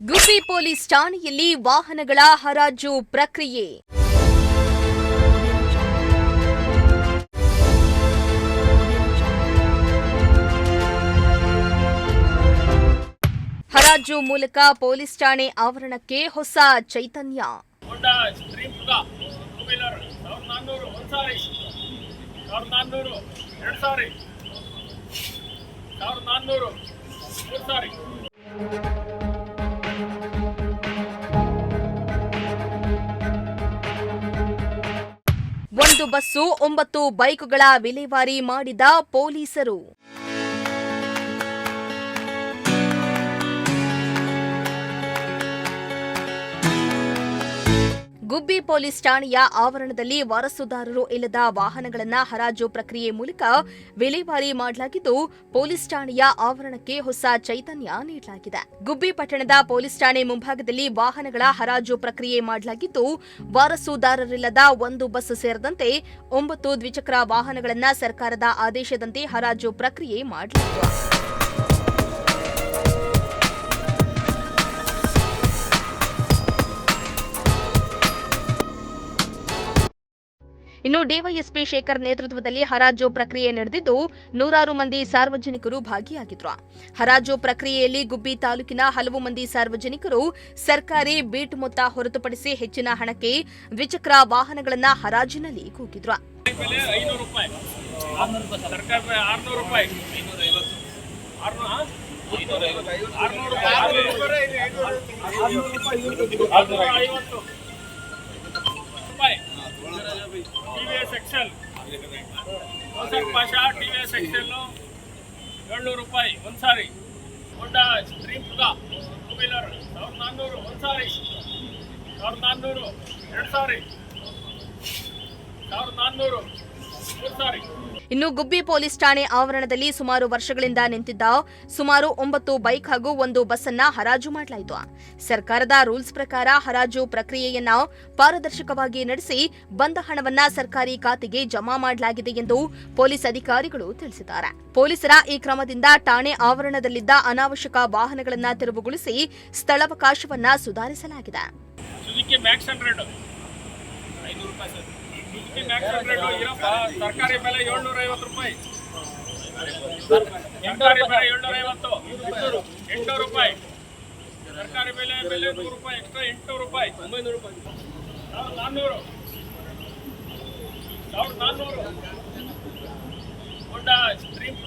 ಗುಬ್ಬಿ police ಠಾಣೆಯಲ್ಲಿ ವಾಹನಗಳ ಹರಾಜು ಪ್ರಕ್ರಿಯೆ. ಹರಾಜು ಮೂಲಕ ಪೊಲೀಸ್ ಠಾಣೆ ಆವರಣಕ್ಕೆ ಹೊಸ ಚೈತನ್ಯ. ಒಂದು ಬಸ್ಸು 9 ಬೈಕ್ಗಳ ವಿಲೇವಾರಿ ಮಾಡಿದ ಪೊಲೀಸರು. ಗುಬ್ಬಿ ಪೊಲೀಸ್ ಠಾಣೆಯ ಆವರಣದಲ್ಲಿ ವಾರಸುದಾರರು ಇಲ್ಲದ ವಾಹನಗಳನ್ನು ಹರಾಜು ಪ್ರಕ್ರಿಯೆ ಮೂಲಕ ವಿಲೇವಾರಿ ಮಾಡಲಾಗಿದ್ದು, ಪೊಲೀಸ್ ಠಾಣೆಯ ಆವರಣಕ್ಕೆ ಹೊಸ ಚೈತನ್ಯ ನೀಡಲಾಗಿದೆ. ಗುಬ್ಬಿ ಪಟ್ಟಣದ ಪೊಲೀಸ್ ಠಾಣೆ ಮುಂಭಾಗದಲ್ಲಿ ವಾಹನಗಳ ಹರಾಜು ಪ್ರಕ್ರಿಯೆ ಮಾಡಲಾಗಿದ್ದು, ವಾರಸುದಾರರಿಲ್ಲದ 1 ಬಸ್ ಸೇರಿದಂತೆ 9 ದ್ವಿಚಕ್ರ ವಾಹನಗಳನ್ನು ಸರ್ಕಾರದ ಆದೇಶದಂತೆ ಹರಾಜು ಪ್ರಕ್ರಿಯೆ ಮಾಡಲಾಯಿತು. ಇನ್ನು ಡಿವೈಎಸ್ಪಿ ಶೇಖರ್ ನೇತೃತ್ವದಲ್ಲಿ ಹರಾಜು ಪ್ರಕ್ರಿಯೆ ನಡೆದಿದ್ದು, ನೂರಾರು ಮಂದಿ ಸಾರ್ವಜನಿಕರು ಭಾಗಿಯಾಗಿದ್ರು. ಹರಾಜು ಪ್ರಕ್ರಿಯೆಯಲ್ಲಿ ಗುಬ್ಬಿ ತಾಲೂಕಿನ ಹಲವು ಮಂದಿ ಸಾರ್ವಜನಿಕರು ಸರ್ಕಾರಿ ಬೀಟ್ ಮೊತ್ತ ಹೊರತುಪಡಿಸಿ ಹೆಚ್ಚಿನ ಹಣಕ್ಕೆ ದ್ವಿಚಕ್ರ ವಾಹನಗಳನ್ನು ಹರಾಜಿನಲ್ಲಿ ಕೂಗಿದ್ರು. ಟಿವಿಎಸ್ ಎಕ್ಸೆಲ್ ಪಾಷಾ ಟಿವಿಎಸ್ ಎಕ್ಸೆಲ್ 700 ರೂಪಾಯಿ ಒಂದು ಸಾರಿ. ಹೋಂಡಾ ಸ್ಟ್ರೀಮ್ ಟೂ ವೀಲರ್ 1400 ಒಂದು ಸಾರಿ. 1400 2 ಸಾರಿ. 1400 3 ಸಾರಿ. ಇನ್ನು ಗುಬ್ಬಿ ಪೊಲೀಸ್ ಠಾಣೆ ಆವರಣದಲ್ಲಿ ಸುಮಾರು ವರ್ಷಗಳಿಂದ ನಿಂತಿದ್ದ ಸುಮಾರು 9 ಬೈಕ್ ಹಾಗೂ 1 ಬಸ್ ಅನ್ನ ಹರಾಜು ಮಾಡಲಾಯಿತು. ಸರ್ಕಾರದ ರೂಲ್ಸ್ ಪ್ರಕಾರ ಹರಾಜು ಪ್ರಕ್ರಿಯೆಯನ್ನ ಪಾರದರ್ಶಕವಾಗಿ ನಡೆಸಿ ಬಂದ ಹಣವನ್ನ ಸರ್ಕಾರಿ ಖಾತೆಗೆ ಜಮಾ ಮಾಡಲಾಗಿದೆ ಎಂದು ಪೊಲೀಸ್ ಅಧಿಕಾರಿಗಳು ತಿಳಿಸಿದ್ದಾರೆ. ಪೊಲೀಸರ ಈ ಕ್ರಮದಿಂದ ಠಾಣೆ ಆವರಣದಲ್ಲಿದ್ದ ಅನಾವಶ್ಯಕ ವಾಹನಗಳನ್ನು ತೆರವುಗೊಳಿಸಿ ಸ್ಥಳಾವಕಾಶವನ್ನ ಸುಧಾರಿಸಲಾಗಿದೆ. ಸರ್ಕಾರಿ ಬೆಲೆ 750 ರೂಪಾಯಿ. ಸರ್ಕಾರಿ ಬೆಲೆ 750 800 ರೂಪಾಯಿ. ಸರ್ಕಾರಿ ಬೆಲೆ 100 ರೂಪಾಯಿ ಎಕ್ಸ್ಟ್ರಾ 800 ರೂಪಾಯಿ. 900 ರೂಪಾಯಿ. 1400 ಹೋಂಡಾ ಸ್ಟ್ರೀಮ್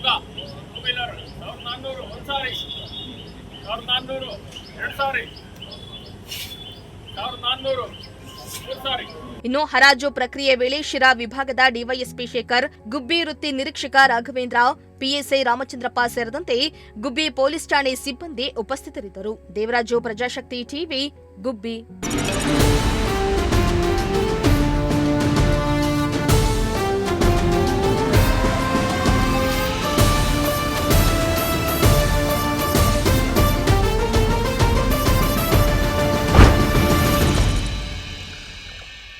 ಟೂ ವೀಲರ್ 1400 ಒಂದು ಸಾರಿ. 1400 2 ಸಾರಿ. 1400 3 ಸಾರಿ. ಇನ್ನು ಹರಾಜು ಪ್ರಕ್ರಿಯೆ ವೇಳೆ ಶಿರಾ ವಿಭಾಗದ ಡಿವೈಎಸ್ಪಿ ಶೇಖರ್, ಗುಬ್ಬಿ ವೃತ್ತಿ ನಿರೀಕ್ಷಕ ರಾಘವೇಂದ್ರ, ಪಿಎಸ್ಐ ರಾಮಚಂದ್ರಪ್ಪ ಸೇರಿದಂತೆ ಗುಬ್ಬಿ ಪೊಲೀಸ್ ಠಾಣೆ ಸಿಬ್ಬಂದಿ ಉಪಸ್ಥಿತರಿದ್ದರು. ದೇವರಾಜು, ಪ್ರಜಾಶಕ್ತಿ ಟಿವಿ, ಗುಬ್ಬಿ.